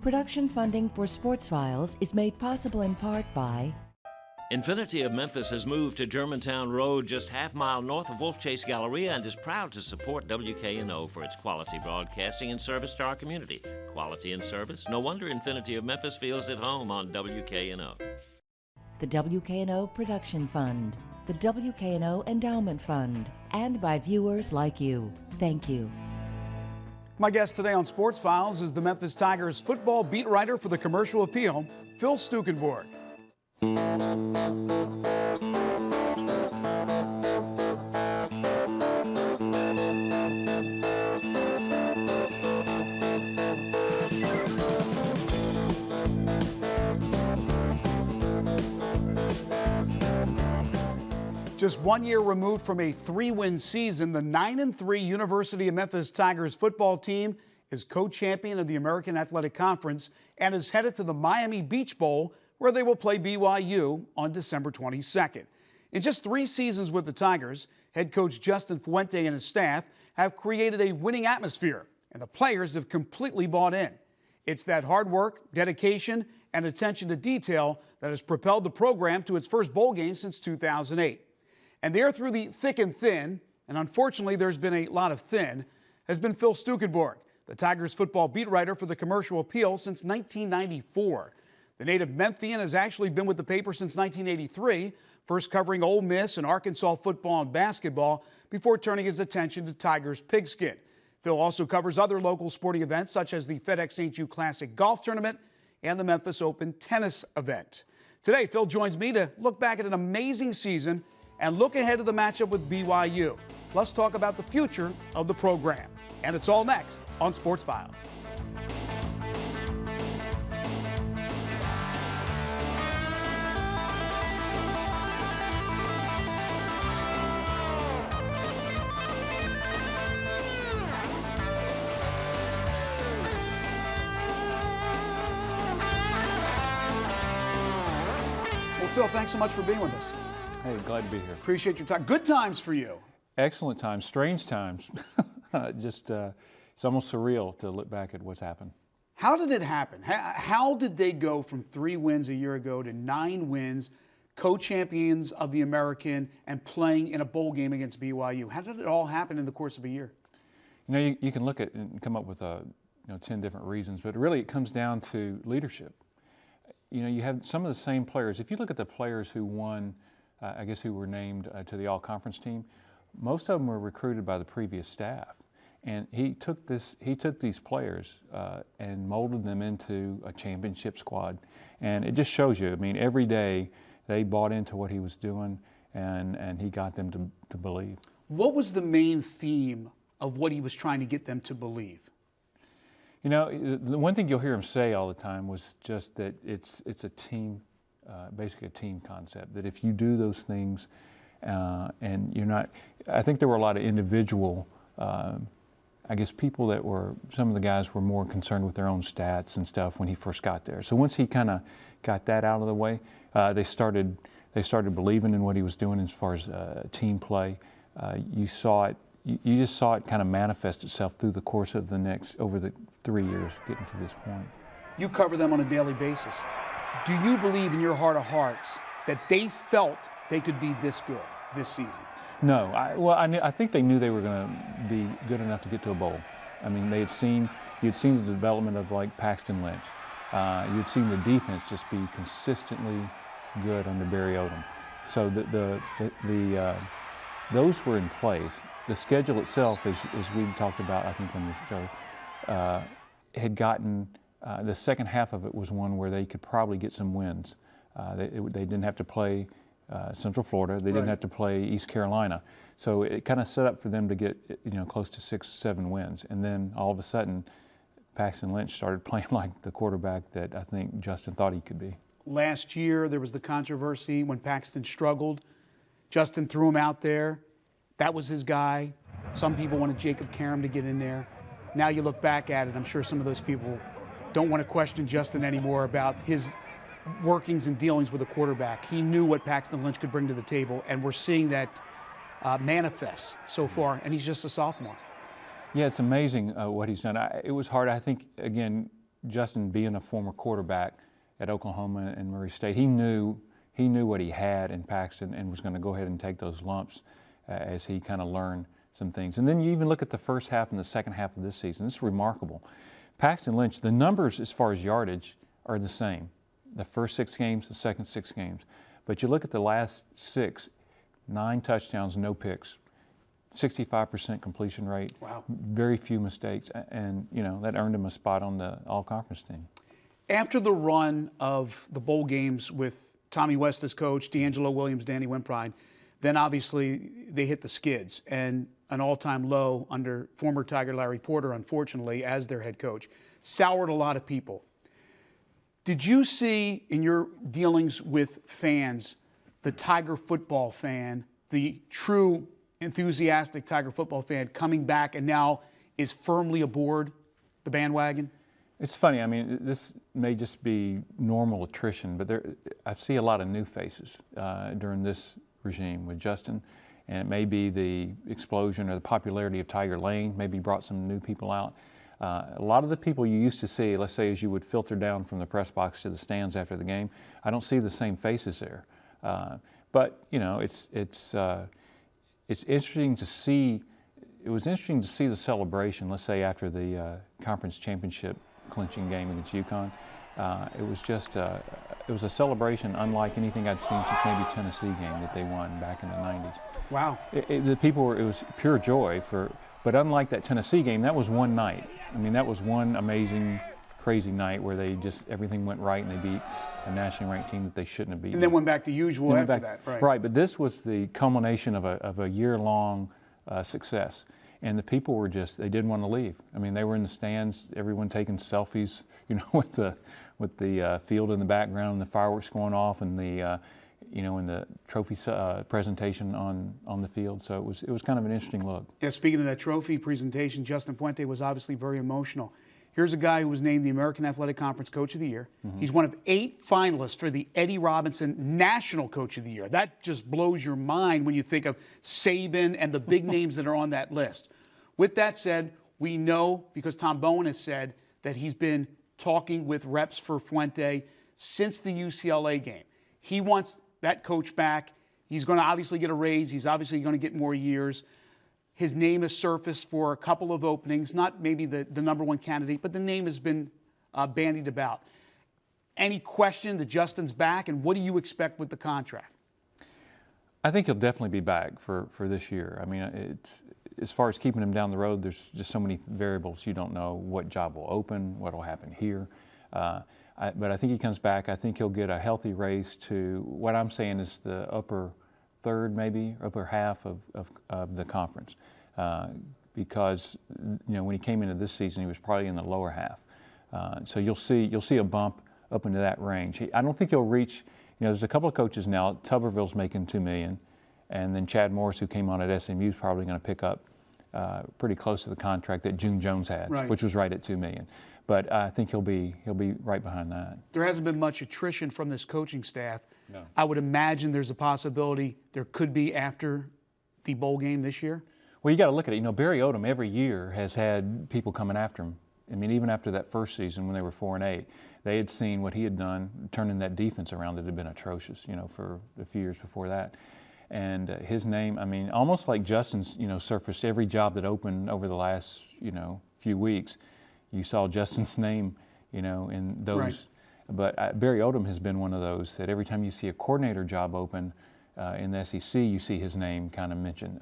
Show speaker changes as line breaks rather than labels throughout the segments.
Production funding for Sports Files is made possible in part by
Infinity of Memphis has moved to Germantown Road, just half-mile north of Wolf Chase Galleria, and is proud to support WKNO for its quality broadcasting and service to our community. Quality and service? No wonder Infinity of Memphis feels at home on WKNO.
the WKNO Production Fund, the WKNO Endowment Fund, and by viewers like you. Thank you.
My guest today on Sports Files is the Memphis Tigers football beat writer for the Commercial Appeal, Phil Stukenborg. Just 1 year removed from a 3-win season, the 9-3 University of Memphis Tigers football team is co-champion of the American Athletic Conference and is headed to the Miami Beach Bowl, where they will play BYU on December 22nd. In just 3 seasons with the Tigers, head coach Justin Fuente and his staff have created a winning atmosphere, and the players have completely bought in. It's that hard work, dedication, and attention to detail that has propelled the program to its first bowl game since 2008. And there through the thick and thin, and unfortunately there's been a lot of thin, has been Phil Stukenborg, the Tigers football beat writer for the Commercial Appeal since 1994. The native Memphian has actually been with the paper since 1983, first covering Ole Miss and Arkansas football and basketball before turning his attention to Tigers pigskin. Phil also covers other local sporting events such as the FedEx St. Jude Classic Golf Tournament and the Memphis Open Tennis event. Today, Phil joins me to look back at an amazing season and look ahead to the matchup with BYU. Let's talk about the future of the program. And it's all next on Sports File. Well, Phil, thanks so much for being with us.
Hey, glad to be here.
Appreciate your time. Good times for you.
Excellent times, strange times. It's almost surreal to look back at what's happened.
How did it happen? How did they go from 3 wins a year ago to 9 wins, co-champions of the American, and playing in a bowl game against BYU? How did it all happen in the course of a year?
You know, you can look at and come up with 10 different reasons, but really it comes down to leadership. You know, you have some of the same players. If you look at the players who won, who were named to the all-conference team, most of them were recruited by the previous staff. And he took these players and molded them into a championship squad. And it just shows you, I mean, every day they bought into what he was doing, and he got them to believe.
What was the main theme of what he was trying to get them to believe?
You know, the one thing you'll hear him say all the time was just that it's a team, basically a team concept, that if you do those things and you're not, I think there were a lot of individual, people that were, some of the guys were more concerned with their own stats and stuff when he first got there. So once he kind of got that out of the way, they started believing in what he was doing as far as team play. You just saw it kind of manifest itself through the course of over the 3 years getting to this point.
You cover them on a daily basis. Do you believe in your heart of hearts that they felt they could be this good this season?
No, I think they knew they were going to be good enough to get to a bowl. I mean, you'd seen the development of like Paxton Lynch. You'd seen the defense just be consistently good under Barry Odom. So those were in place. The schedule itself, as we talked about, I think on this show, had gotten the second half of it was one where they could probably get some wins. They didn't have to play Central Florida. They didn't have to play East Carolina. So it kind of set up for them to get close to 6-7 wins. And then all of a sudden, Paxton Lynch started playing like the quarterback that I think Justin thought he could be.
Last year, there was the controversy when Paxton struggled. Justin threw him out there. That was his guy. Some people wanted Jacob Karam to get in there. Now you look back at it, I'm sure some of those people don't want to question Justin anymore about his workings and dealings with a quarterback. He knew what Paxton Lynch could bring to the table, and we're seeing that manifest so far, and he's just a sophomore.
Yeah, it's amazing what he's done. It was hard, I think, again, Justin, being a former quarterback at Oklahoma and Murray State, he knew what he had in Paxton and was going to go ahead and take those lumps as he kind of learned some things. And then you even look at the first half and the second half of this season. It's remarkable. Paxton Lynch, the numbers as far as yardage are the same. The first 6 games, the second 6 games. But you look at the last 6, 9 touchdowns, no picks, 65% completion rate.
Wow.
Very few mistakes, and that earned him a spot on the all-conference team.
After the run of the bowl games with Tommy West as coach, D'Angelo Williams, Danny Wimprine, then obviously they hit the skids and an all-time low under former Tiger Larry Porter, unfortunately, as their head coach. Soured a lot of people. Did you see in your dealings with fans, the Tiger football fan, the true enthusiastic Tiger football fan coming back and now is firmly aboard the bandwagon?
It's funny. I mean, this may just be normal attrition, but I see a lot of new faces during this regime with Justin, and it may be the explosion or the popularity of Tiger Lane maybe brought some new people out. A lot of the people you used to see, let's say as you would filter down from the press box to the stands after the game, I don't see the same faces there. But it's interesting to see. It was interesting to see the celebration. Let's say after the conference championship clinching game against UConn, it was just it was a celebration unlike anything I'd seen since maybe Tennessee game that they won back in the 90s.
Wow.
The people were, it was pure joy but unlike that Tennessee game, that was one night. I mean, that was one amazing, crazy night where everything went right and they beat a nationally ranked team that they shouldn't have beaten.
And then went back to usual after that, right?
Right, but this was the culmination of a year-long success. And the people were they didn't want to leave. I mean, they were in the stands, everyone taking selfies, with the field in the background and the fireworks going off and the in the trophy presentation on the field. So it was kind of an interesting look.
Yeah, speaking of that trophy presentation, Justin Fuente was obviously very emotional. Here's a guy who was named the American Athletic Conference Coach of the Year. Mm-hmm. He's one of 8 finalists for the Eddie Robinson National Coach of the Year. That just blows your mind when you think of Saban and the big names that are on that list. With that said, we know, because Tom Bowen has said, that he's been talking with reps for Fuente since the UCLA game. He wants that coach back. He's going to obviously get a raise. He's obviously going to get more years. His name has surfaced for a couple of openings, not maybe the number one candidate, but the name has been bandied about. Any question that Justin's back, and what do you expect with the contract?
I think he'll definitely be back for this year. I mean, it's as far as keeping him down the road, there's just so many variables. You don't know what job will open, what will happen here. But I think he comes back. I think he'll get a healthy raise to what I'm saying is the upper third, maybe upper half of the conference, because when he came into this season, he was probably in the lower half. So you'll see a bump up into that range. I don't think he'll reach. There's a couple of coaches now. Tuberville's making $2 million, and then Chad Morris, who came on at SMU, is probably going to pick up pretty close to the contract that June Jones had,
right,
which was right at $2 million. But I think he'll be right behind that.
There hasn't been much attrition from this coaching staff.
No.
I would imagine there's a possibility there could be after the bowl game this year.
Well, you got to look at it. Barry Odom every year has had people coming after him. I mean, even after that first season when they were 4-8, they had seen what he had done, turning that defense around that had been atrocious, for a few years before that. And his name, I mean, almost like Justin's, surfaced every job that opened over the last, few weeks. You saw Justin's name, in those.
Right.
But Barry Odom has been one of those that every time you see a coordinator job open in the SEC, you see his name kind of mentioned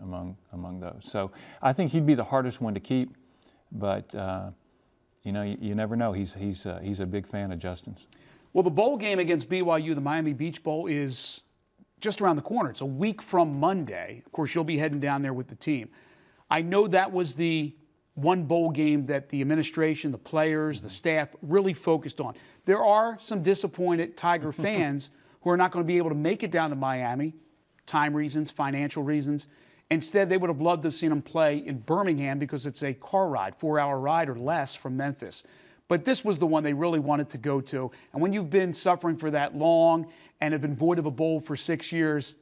among those. So I think he'd be the hardest one to keep, but you never know. He's a big fan of Justin's.
Well, the bowl game against BYU, the Miami Beach Bowl, is just around the corner. It's a week from Monday. Of course, you'll be heading down there with the team. I know that was the one bowl game that the administration, the players, the staff really focused on. There are some disappointed Tiger fans who are not going to be able to make it down to Miami, time reasons, financial reasons. Instead, they would have loved to have seen them play in Birmingham because it's a car ride, 4-hour ride or less from Memphis. But this was the one they really wanted to go to. And when you've been suffering for that long and have been void of a bowl for 6 years,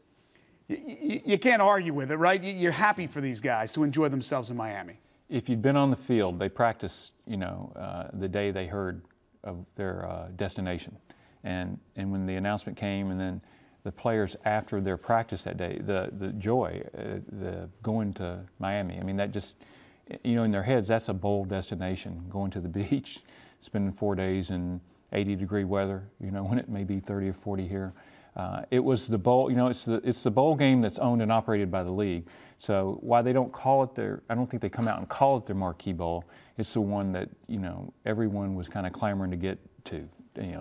you can't argue with it, right? You're happy for these guys to enjoy themselves in Miami.
If you'd been on the field, they practiced, the day they heard destination. And when the announcement came, and then the players after their practice that day, the joy, the going to Miami. I mean, that just, in their heads, that's a bold destination. Going to the beach, spending 4 days in 80-degree weather, when it may be 30 or 40 here. It was the bowl, it's the bowl game that's owned and operated by the league. So while they don't call it I don't think they come out and call it their marquee bowl. It's the one that, everyone was kind of clamoring to get to.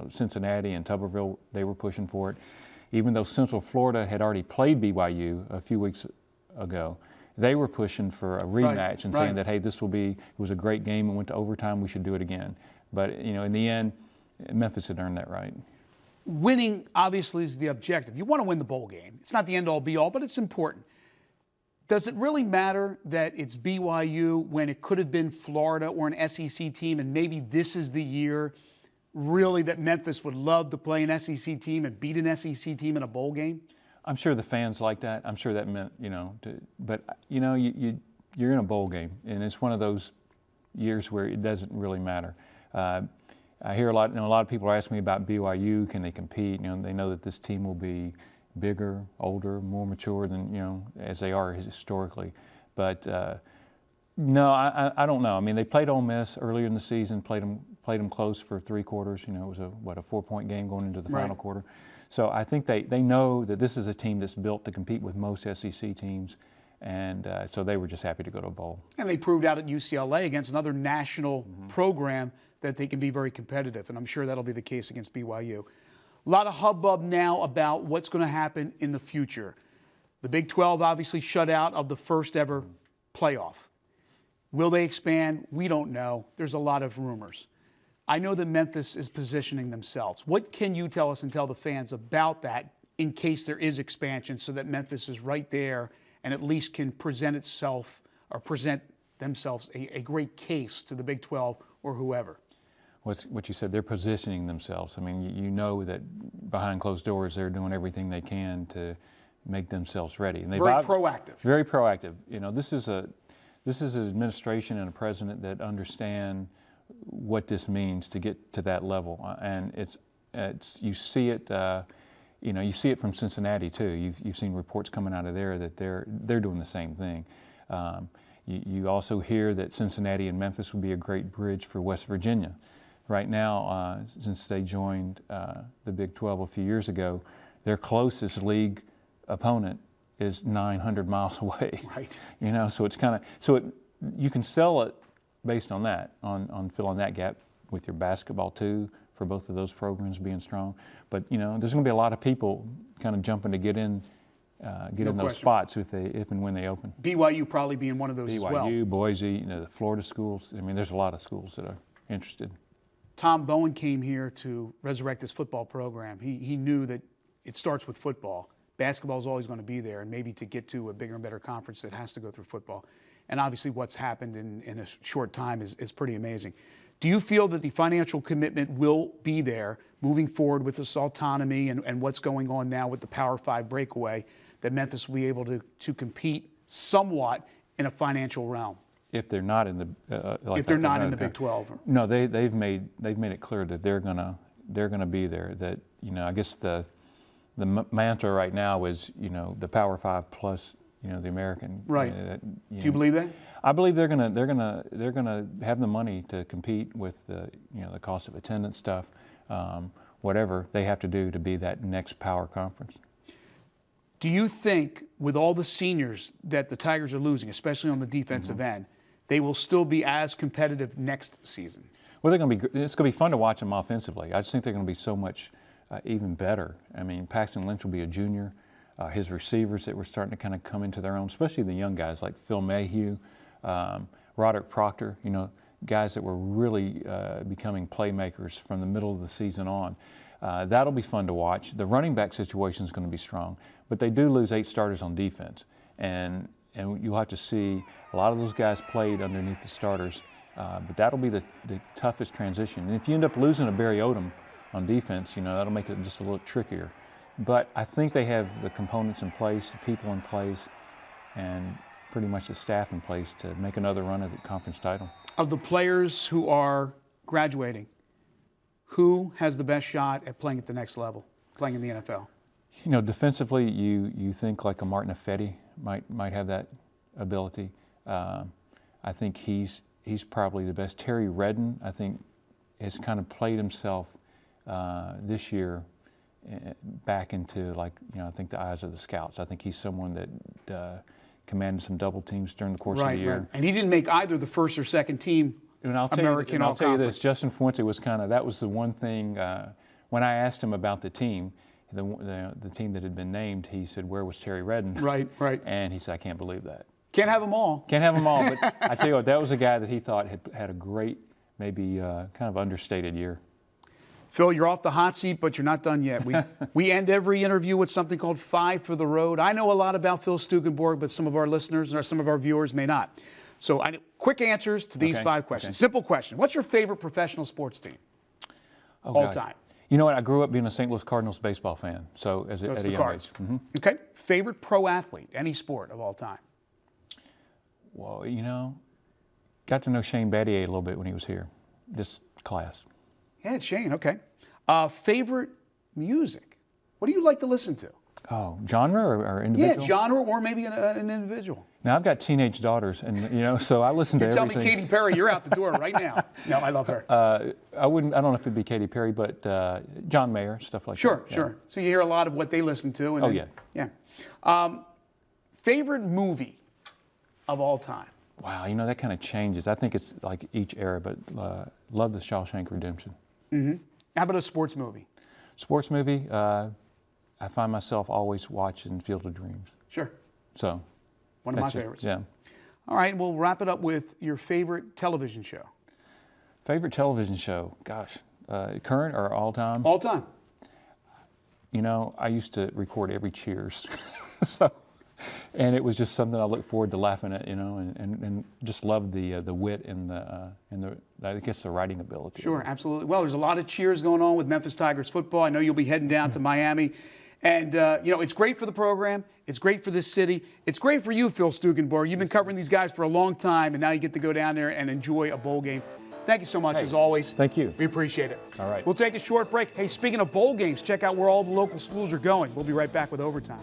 Cincinnati and Tuberville, they were pushing for it. Even though Central Florida had already played BYU a few weeks ago, they were pushing for a rematch and saying that, hey, it was a great game and went to overtime, we should do it again. But, in the end, Memphis had earned that right.
Winning, obviously, is the objective. You want to win the bowl game. It's not the end-all, be-all, but it's important. Does it really matter that it's BYU when it could have been Florida or an SEC team, and maybe this is the year really that Memphis would love to play an SEC team and beat an SEC team in a bowl game?
I'm sure the fans like that. I'm sure that meant, but you're in a bowl game, and it's one of those years where it doesn't really matter. I hear a lot of people ask me about BYU. Can they compete? They know that this team will be bigger, older, more mature than, as they are historically. But no, I don't know. I mean, they played Ole Miss earlier in the season, played them close for 3 quarters. It was a 4-point game going into the final quarter. So I think they know that this is a team that's built to compete with most SEC teams. And so they were just happy to go to a bowl. And
they proved out at UCLA against another national program that they can be very competitive. And I'm sure that'll be the case against BYU. A lot of hubbub now about what's going to happen in the future. The Big 12 obviously shut out of the first ever playoff. Will they expand? We don't know. There's a lot of rumors. I know that Memphis is positioning themselves. What can you tell us and tell the fans about that in case there is expansion so that Memphis is right there and at least can present themselves a great case to the Big 12 or whoever?
What you said, they're positioning themselves. I mean, you know that behind closed doors they're doing everything they can to make themselves ready. And
very proactive.
Very proactive. This is an administration and a president that understand what this means to get to that level. And you see it. You see it from Cincinnati too. You've seen reports coming out of there that they're doing the same thing. You also hear that Cincinnati and Memphis would be a great bridge for West Virginia. Right now, since they joined the Big 12 a few years ago, their closest league opponent is 900 miles away.
Right.
So it's kind of you can sell it based on that, on filling that gap with your basketball too, for both of those programs being strong. But there's going to be a lot of people kind of jumping to get in those spots if and when they open.
BYU probably being one of those as well.
BYU, Boise, the Florida schools. I mean, there's a lot of schools that are interested.
Tom Bowen came here to resurrect his football program. He knew that it starts with football. Basketball is always going to be there, and maybe to get to a bigger and better conference that has to go through football. And obviously what's happened in a short time is pretty amazing. Do you feel that the financial commitment will be there moving forward with this autonomy and what's going on now with the Power 5 breakaway, that Memphis will be able to compete somewhat in a financial realm?
If they're not in the
if they're not in the Big 12,
no, they've made it clear that they're gonna be there. That I guess the mantra right now is the Power 5 plus the American.
Right. Do you believe that?
I believe they're gonna have the money to compete with the cost of attendance stuff, whatever they have to do to be that next power conference.
Do you think with all the seniors that the Tigers are losing, especially on the defensive end, they will still be as competitive next season?
Well, it's going to be fun to watch them offensively. I just think they're going to be so much even better. I mean, Paxton Lynch will be a junior. His receivers that were starting to kind of come into their own, especially the young guys like Phil Mayhew, Roderick Proctor, guys that were really becoming playmakers from the middle of the season on. That'll be fun to watch. The running back situation is going to be strong, but they do lose 8 starters on defense. And you'll have to see a lot of those guys played underneath the starters, but that'll be the toughest transition. And if you end up losing a Barry Odom on defense, that'll make it just a little trickier. But I think they have the components in place, the people in place, and pretty much the staff in place to make another run at the conference title.
Of the players who are graduating, who has the best shot at playing at the next level, playing in the NFL?
You know, defensively, you think like a Martin Affetti might have that ability. I think he's probably the best. Terry Redden, I think, has kind of played himself this year back into, like, you know, I think the eyes of the scouts. I think he's someone that commanded some double teams during the course of the year.
Right. And he didn't make either the first or second team
and I'll
American
I'll tell you this,
All-Conference.
Justin Fuente was that was the one thing, when I asked him about the team, the team that had been named, he said, where was Terry Redden?
Right.
And he said, I can't believe that.
Can't have them all.
Can't have them all, but I tell you what, that was a guy that he thought had a great, maybe kind of understated year.
Phil, you're off the hot seat, but you're not done yet. We end every interview with something called 5 for the Road. I know a lot about Phil Stukenborg, but some of our listeners or some of our viewers may not. So quick answers to these 5 questions. Simple question. What's your favorite professional sports team all time?
You know what? I grew up being a St. Louis Cardinals baseball fan, so at a young age. Mm-hmm.
Okay. Favorite pro athlete, any sport of all time?
Well, you know, got to know Shane Battier a little bit when he was here, this class.
Yeah, Shane, okay. Favorite music? What do you like to listen to?
Oh, genre or individual?
Yeah, genre or maybe an individual.
Now, I've got teenage daughters, and, you know, so I listen to everything.
Tell me Katy Perry, you're out the door right now. No, I love her.
I don't know if it'd be Katy Perry, but John Mayer, stuff like that.
Sure.
Yeah.
So you hear a lot of what they listen to. And Yeah. Favorite movie of all time?
Wow, you know, that kind of changes. I think it's like each era, but love The Shawshank Redemption.
Mm-hmm. How about a sports movie?
Sports movie, I find myself always watching Field of Dreams.
Sure.
So.
One of my favorites.
Yeah.
All right, we'll wrap it up with your favorite television show.
Favorite television show? Gosh, current or all time?
All time.
You know, I used to record every Cheers. And it was just something I look forward to laughing at, you know, and just loved the wit and the I guess the writing ability.
Sure, absolutely. Well, there's a lot of cheers going on with Memphis Tigers football. I know you'll be heading down to Miami. And, you know, it's great for the program. It's great for this city. It's great for you, Phil Stukenborg. You've been covering these guys for a long time, and now you get to go down there and enjoy a bowl game. Thank you so much, as always.
Thank you.
We appreciate it.
All right.
We'll take a short break. Hey, speaking of bowl games, check out where all the local schools are going. We'll be right back with Overtime.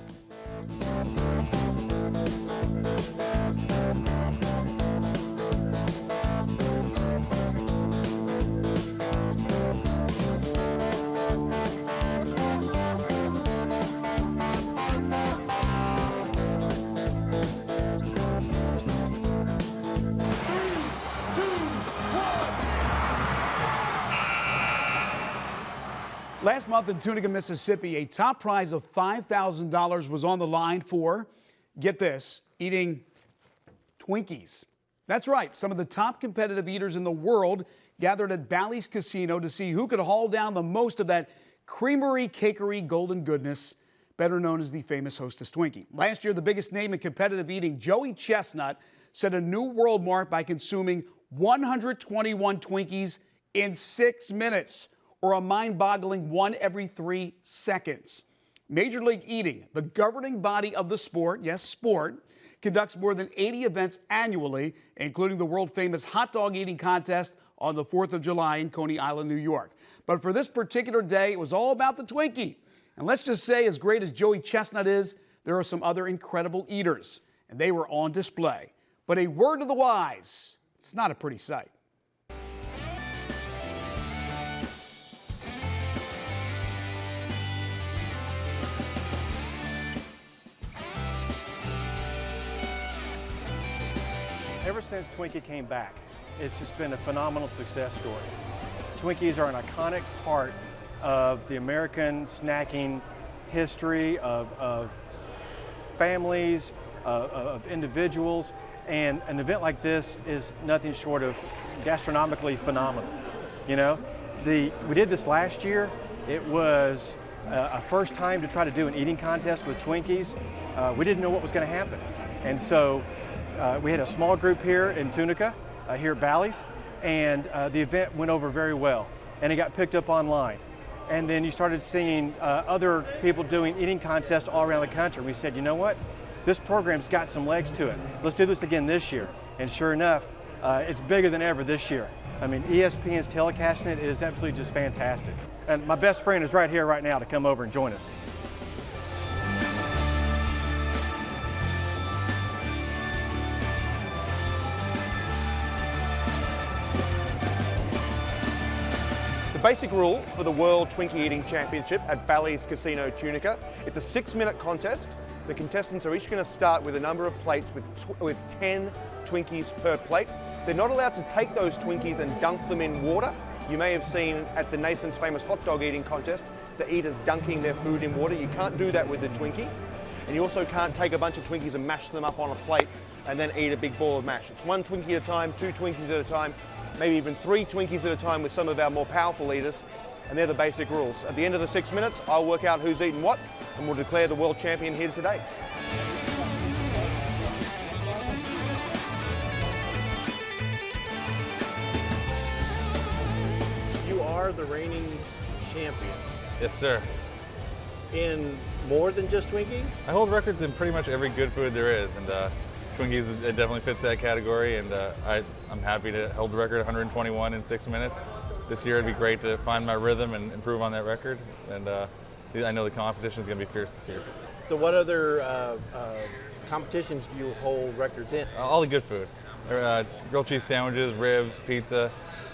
Last month in Tunica, Mississippi, a top prize of $5,000 was on the line for, get this, eating Twinkies. That's right. Some of the top competitive eaters in the world gathered at Bally's Casino to see who could haul down the most of that creamery, cakery, golden goodness, better known as the famous Hostess Twinkie. Last year, the biggest name in competitive eating, Joey Chestnut, set a new world mark by consuming 121 Twinkies in 6 minutes, or a mind-boggling 1 every 3 seconds. Major League Eating, the governing body of the sport, yes, sport, conducts more than 80 events annually, including the world-famous hot dog eating contest on the 4th of July in Coney Island, New York. But for this particular day, it was all about the Twinkie. And let's just say, as great as Joey Chestnut is, there are some other incredible eaters, and they were on display. But a word to the wise, it's not a pretty sight.
Ever since Twinkie came back, it's just been a phenomenal success story. Twinkies are an iconic part of the American snacking history of families, of individuals, and an event like this is nothing short of gastronomically phenomenal. You know, we did this last year. It was a first time to try to do an eating contest with Twinkies. We didn't know what was going to happen, and so we had a small group here in Tunica, here at Bally's, and the event went over very well, and it got picked up online. And then you started seeing other people doing eating contests all around the country. We said, you know what? This program's got some legs to it. Let's do this again this year. And sure enough, It's bigger than ever this year. I mean, ESPN's telecasting it is absolutely just fantastic. And my best friend is right here right now to come over and join us.
The basic rule for the World Twinkie Eating Championship at Bally's Casino Tunica, it's a 6-minute contest. The contestants are each going to start with a number of plates with 10 Twinkies per plate. They're not allowed to take those Twinkies and dunk them in water. You may have seen at the Nathan's Famous Hot Dog Eating Contest, the eaters dunking their food in water. You can't do that with the Twinkie. And you also can't take a bunch of Twinkies and mash them up on a plate and then eat a big ball of mash. It's 1 Twinkie at a time, 2 Twinkies at a time, maybe even 3 Twinkies at a time with some of our more powerful eaters. And they're the basic rules. At the end of the 6 minutes, I'll work out who's eaten what, and we'll declare the world champion here today.
You are the reigning champion
Yes, sir.
in more than just Twinkies?
I hold records in pretty much every good food there is, and Twinkies, it definitely fits that category, and I'm happy to hold the record 121 in 6 minutes. This year it'd be great to find my rhythm and improve on that record, and I know the competition is going to be fierce this year.
So what other competitions do you hold records in?
All the good food. Grilled cheese sandwiches, ribs, pizza,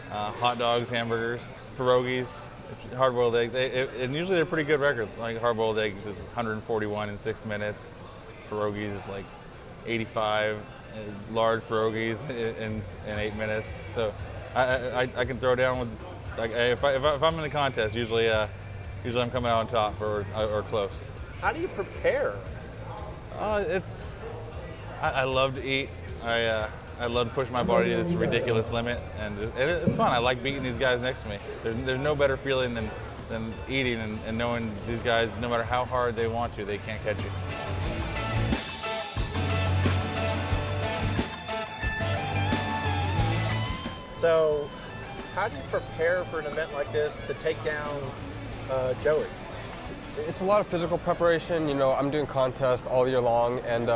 hot dogs, hamburgers, pierogies, hard-boiled eggs, and usually they're pretty good records. Like hard-boiled eggs is 141 in 6 minutes, pierogies is like 85, large pierogies in 8 minutes. So I can throw down with, like, if I'm in the contest, usually I'm coming out on top or close.
How do you prepare?
I love to eat. I love to push my body to its ridiculous limit, and it's fun. I like beating these guys next to me. There's no better feeling than eating and knowing these guys, no matter how hard they want to, they can't catch you.
So how do you prepare for an event like this to take down Joey?
It's a lot of physical preparation. You know, I'm doing contests all year long, and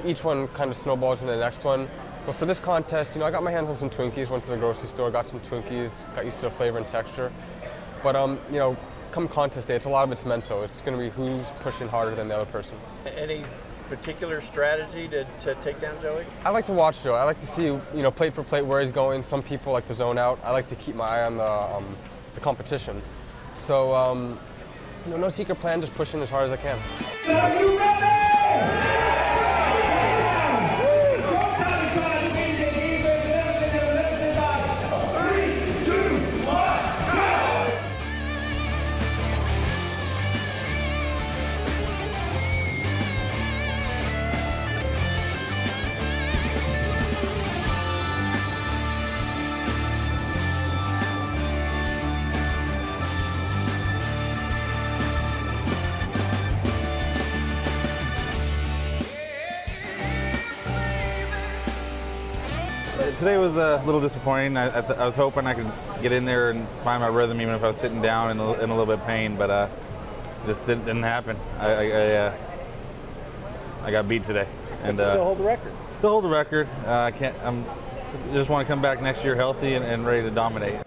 each one kind of snowballs into the next one. But for this contest, I got my hands on some Twinkies, went to the grocery store, got some Twinkies, got used to the flavor and texture. But come contest day, a lot of it's mental. It's going to be who's pushing harder than the other person.
Any particular strategy to take down Joey?
I like to watch Joey. I like to see, plate for plate where he's going. Some people like to zone out. I like to keep my eye on the competition. So, no secret plan, just pushing as hard as I can.
Are you ready?
Today was a little disappointing. I was hoping I could get in there and find my rhythm, even if I was sitting down in a little bit of pain, but just didn't happen. I got beat today. And
still hold the record.
Still hold the record. I just want to come back next year healthy and ready to dominate.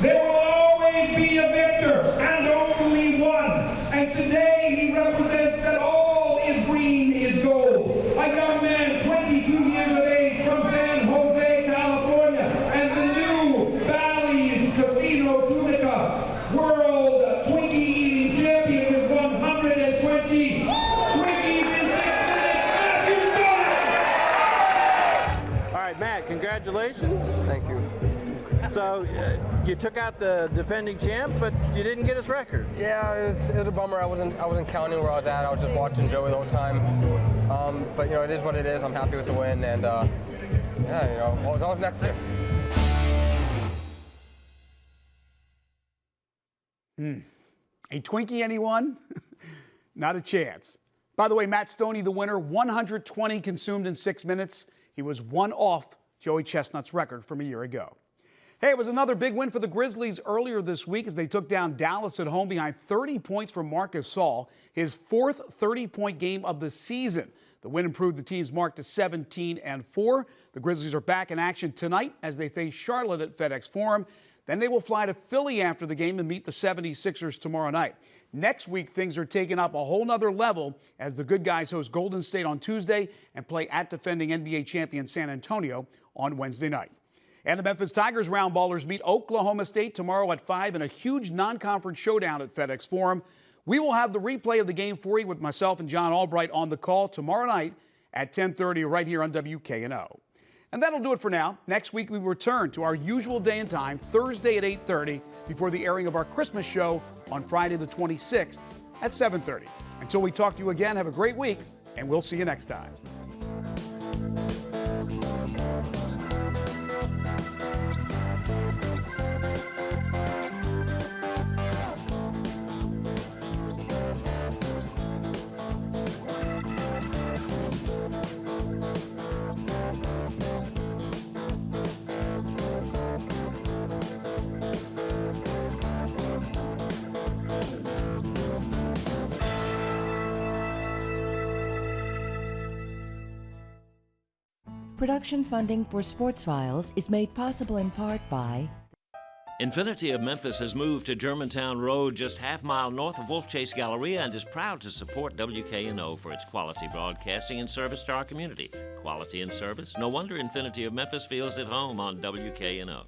There will always be a victor and only one. And today he represents that all is green is gold. A young man, 22 years of age, from San Jose, California, and the new Bally's Casino Tunica World Twinkie Eating Champion with 120 Twinkies in 6 minutes.
All right, Matt, congratulations.
Thank you.
So you took out the defending champ, but you didn't get his record.
Yeah, it was a bummer. I wasn't counting where I was at. I was just watching Joey the whole time. But it is what it is. I'm happy with the win, and what's always next year.
A Twinkie, anyone? Not a chance. By the way, Matt Stoney, the winner, 120 consumed in 6 minutes. He was one off Joey Chestnut's record from a year ago. Hey, it was another big win for the Grizzlies earlier this week as they took down Dallas at home behind 30 points from Marc Gasol, his fourth 30-point game of the season. The win improved the team's mark to 17-4. The Grizzlies are back in action tonight as they face Charlotte at FedEx Forum. Then they will fly to Philly after the game and meet the 76ers tomorrow night. Next week, things are taken up a whole nother level as the good guys host Golden State on Tuesday and play at defending NBA champion San Antonio on Wednesday night. And the Memphis Tigers round ballers meet Oklahoma State tomorrow at 5 in a huge non-conference showdown at FedEx Forum. We will have the replay of the game for you with myself and John Albright on the call tomorrow night at 10:30 right here on WKNO. And that'll do it for now. Next week, we return to our usual day and time, Thursday at 8:30, before the airing of our Christmas show on Friday the 26th at 7:30. Until we talk to you again, have a great week, and we'll see you next time.
Production funding for Sports Files is made possible in part by
Infinity of Memphis has moved to Germantown Road, just half-mile north of Wolf Chase Galleria, and is proud to support WKNO for its quality broadcasting and service to our community. Quality and service? No wonder Infinity of Memphis feels at home on WKNO.